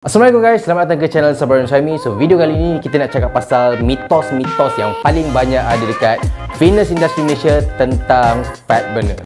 Assalamualaikum guys, selamat datang ke channel Sabaran Syami. So video kali ini kita nak cakap pasal mitos-mitos yang paling banyak ada dekat fitness industry Malaysia tentang fat burner.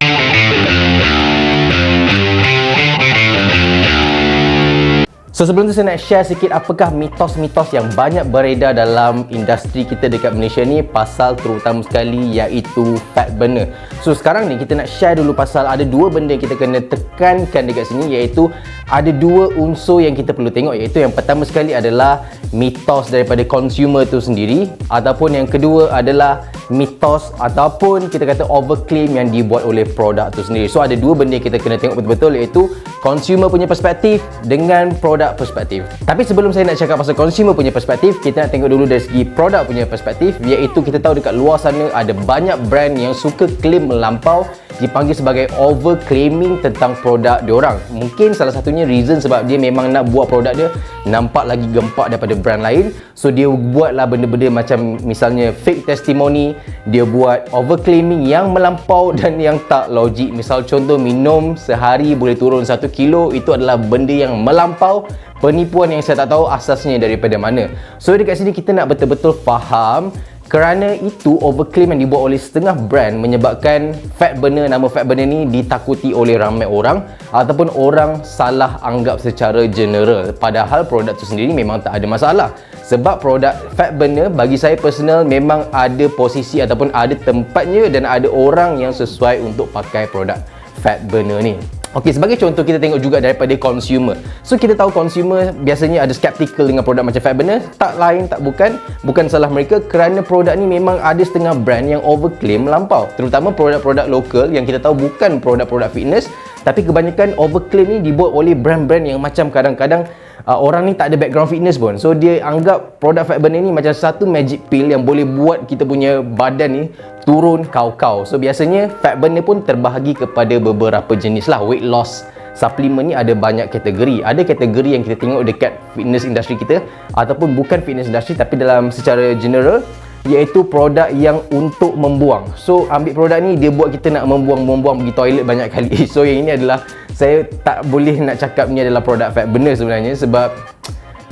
So sebelum tu saya nak share sikit apakah mitos-mitos yang banyak beredar dalam industri kita dekat Malaysia ni pasal terutama sekali iaitu fat burner. So sekarang ni kita nak share dulu pasal ada dua benda yang kita kena tekankan dekat sini, iaitu ada dua unsur yang kita perlu tengok, iaitu yang pertama sekali adalah mitos daripada consumer tu sendiri, ataupun yang kedua adalah mitos ataupun kita kata overclaim yang dibuat oleh produk tu sendiri. So ada dua benda yang kita kena tengok betul-betul, iaitu consumer punya perspektif dengan produk perspektif. Tapi sebelum saya nak cakap pasal consumer punya perspektif, kita nak tengok dulu dari segi produk punya perspektif, iaitu kita tahu dekat luar sana ada banyak brand yang suka claim melampau, dipanggil sebagai overclaiming tentang produk diorang. Mungkin salah satunya reason sebab dia memang nak buat produk dia nampak lagi gempak daripada brand lain. So dia buatlah benda-benda macam misalnya fake testimony, dia buat overclaiming yang melampau dan yang tak logik. Misal contoh, minum sehari boleh turun 1 kilo, itu adalah benda yang melampau, penipuan yang saya tak tahu asasnya daripada mana. So dekat sini kita nak betul-betul faham, kerana itu overclaim yang dibuat oleh setengah brand menyebabkan fat burner, nama fat burner ni ditakuti oleh ramai orang ataupun orang salah anggap secara general, padahal produk tu sendiri memang tak ada masalah. Sebab produk fat burner bagi saya personal memang ada posisi ataupun ada tempatnya dan ada orang yang sesuai untuk pakai produk fat burner ni. Okey, sebagai contoh kita tengok juga daripada consumer. So kita tahu consumer biasanya ada skeptical dengan produk macam fat burner. Tak lain tak bukan salah mereka, kerana produk ni memang ada setengah brand yang overclaim melampau. Terutama produk-produk lokal yang kita tahu bukan produk-produk fitness, tapi kebanyakan overclaim ni dibuat oleh brand-brand yang macam kadang-kadang orang ni tak ada background fitness pun. So dia anggap produk fat burner ni macam satu magic pill yang boleh buat kita punya badan ni turun kau-kau. So biasanya fat burner pun terbahagi kepada beberapa jenis lah. Weight loss supplement ni ada banyak kategori. Ada kategori yang kita tengok dekat fitness industry kita, ataupun bukan fitness industry tapi dalam secara general, iaitu produk yang untuk membuang. So ambil produk ni, dia buat kita nak membuang pergi toilet banyak kali. So yang ini adalah, saya tak boleh nak cakap ni adalah produk fat burner sebenarnya, sebab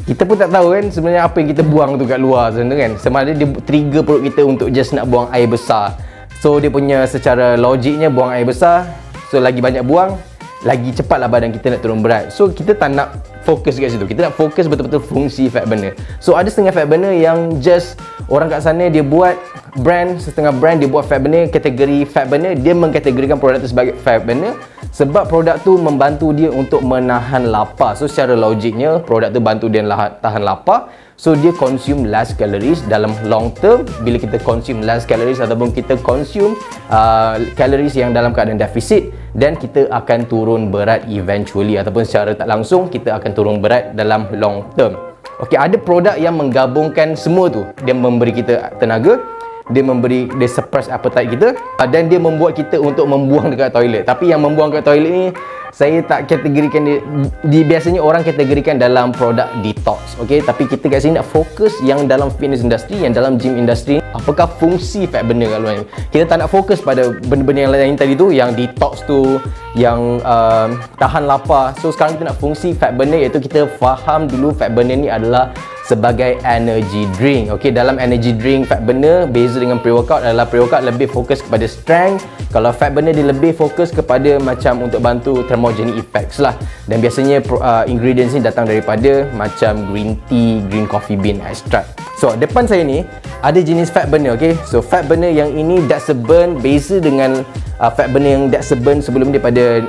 kita pun tak tahu kan sebenarnya apa yang kita buang tu kat luar sebenarnya kan. Sama ada dia trigger perut kita untuk just nak buang air besar. So dia punya secara logiknya buang air besar, so lagi banyak buang, lagi cepatlah badan kita nak turun berat. So kita tak nak fokus kat situ. Kita nak fokus betul-betul fungsi fat burner. So ada setengah fat burner yang just orang kat sana dia buat brand, setengah brand dia buat fat burner, kategori fat burner, dia mengkategorikan produk tu sebagai fat burner sebab produk tu membantu dia untuk menahan lapar. So secara logiknya produk tu bantu dia tahan lapar. So dia consume less calories dalam long term. Bila kita consume less calories ataupun kita consume calories yang dalam keadaan defisit, dan kita akan turun berat eventually, ataupun secara tak langsung kita akan turun berat dalam long term. Okey, ada produk yang menggabungkan semua tu. Dia memberi kita tenaga, dia suppress appetite kita, dan dia membuat kita untuk membuang dekat toilet. Tapi yang membuang dekat toilet ni saya tak kategorikan dia biasanya orang kategorikan dalam produk detox. Okey, tapi kita kat sini nak fokus yang dalam fitness industry, yang dalam gym industry, apakah fungsi fat burner kat luar ni. Kita tak nak fokus pada benda-benda yang lain tadi tu, yang detox tu, yang tahan lapar. So sekarang kita nak fungsi fat burner, iaitu kita faham dulu fat burner ni adalah sebagai energy drink. Okey, dalam energy drink fat burner beza dengan pre-workout adalah pre-workout lebih fokus kepada strength, kalau fat burner dia lebih fokus kepada macam untuk bantu thermogenic effects lah. Dan biasanya ingredients ni datang daripada macam green tea, green coffee bean extract. So depan saya ni ada jenis fat burner. Okey, so fat burner yang ini Daxa Burn beza dengan fat burner yang Daxa Burn sebelum daripada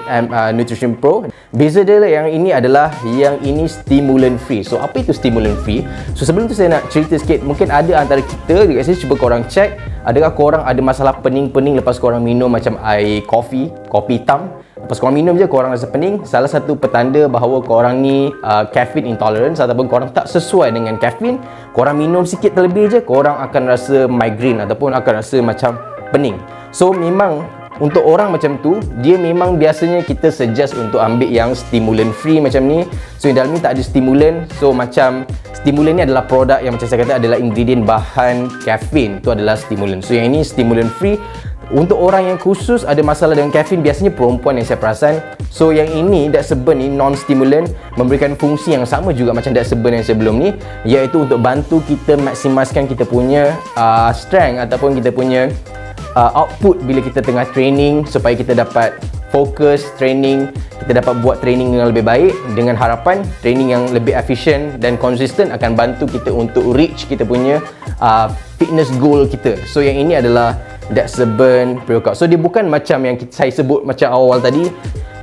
Nutrition Pro. Beza dia yang ini adalah, yang ini stimulant free. So apa itu stimulant free? So sebelum tu saya nak cerita sikit, mungkin ada antara kita dekat sini, cuba korang check, adakah korang ada masalah pening-pening lepas korang minum macam air kopi hitam. Lepas korang minum je korang rasa pening, salah satu petanda bahawa korang ni caffeine intolerance ataupun korang tak sesuai dengan caffeine. Korang minum sikit terlebih je, korang akan rasa migraine ataupun akan rasa macam pening. So memang untuk orang macam tu, dia memang biasanya kita suggest untuk ambil yang stimulant free macam ni. So yang dalam ni tak ada stimulant. So macam stimulant ni adalah produk yang macam saya kata adalah ingredient bahan caffeine, tu adalah stimulant. So yang ini stimulant free. Untuk orang yang khusus ada masalah dengan kafein, biasanya perempuan yang saya perasan. So yang ini That's Burn ni non-stimulant, memberikan fungsi yang sama juga macam That's Burn yang sebelum ni, iaitu untuk bantu kita maksimaskan kita punya strength ataupun kita punya output bila kita tengah training, supaya kita dapat fokus training, kita dapat buat training dengan lebih baik, dengan harapan training yang lebih efisien dan konsisten akan bantu kita untuk reach kita punya fitness goal kita. So yang ini adalah That's Burn pre-workout. So dia bukan macam yang saya sebut macam awal tadi.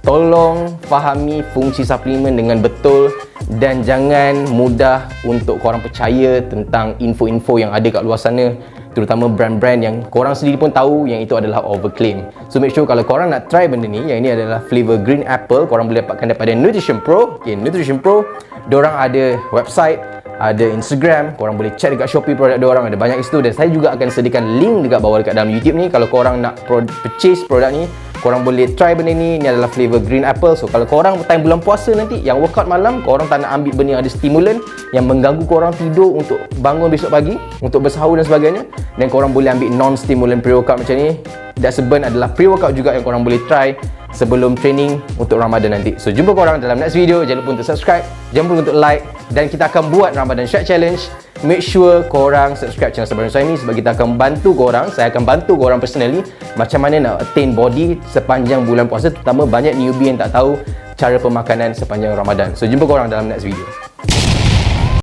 Tolong fahami fungsi suplemen dengan betul dan jangan mudah untuk korang percaya tentang info-info yang ada kat luar sana, terutama brand-brand yang korang sendiri pun tahu yang itu adalah overclaim. So make sure kalau korang nak try benda ni, yang ini adalah flavor green apple, korang boleh dapatkan daripada Nutrition Pro. Nutrition Pro, diorang ada website, ada Instagram, korang boleh check dekat Shopee produk diorang, ada banyak situ, dan saya juga akan sediakan link dekat bawah dekat dalam YouTube ni. Kalau korang nak purchase produk ni, korang boleh try benda ni. Ni adalah flavor green apple. So kalau korang time bulan puasa nanti yang workout malam, korang tak nak ambil benda yang ada stimulan yang mengganggu korang tidur untuk bangun besok pagi, untuk bersahur dan sebagainya, dan korang boleh ambil non-stimulant pre-workout macam ni. That's Burn adalah pre-workout juga yang korang boleh try sebelum training untuk Ramadan nanti. So jumpa korang dalam next video. Jangan lupa untuk subscribe, jangan lupa untuk like, dan kita akan buat Ramadan Shake Challenge. Make sure korang subscribe channel Sabar Nusaimi sebab kita akan bantu korang, saya akan bantu korang personally macam mana nak attain body sepanjang bulan puasa, terutama banyak newbie yang tak tahu cara pemakanan sepanjang Ramadan. So jumpa korang dalam next video.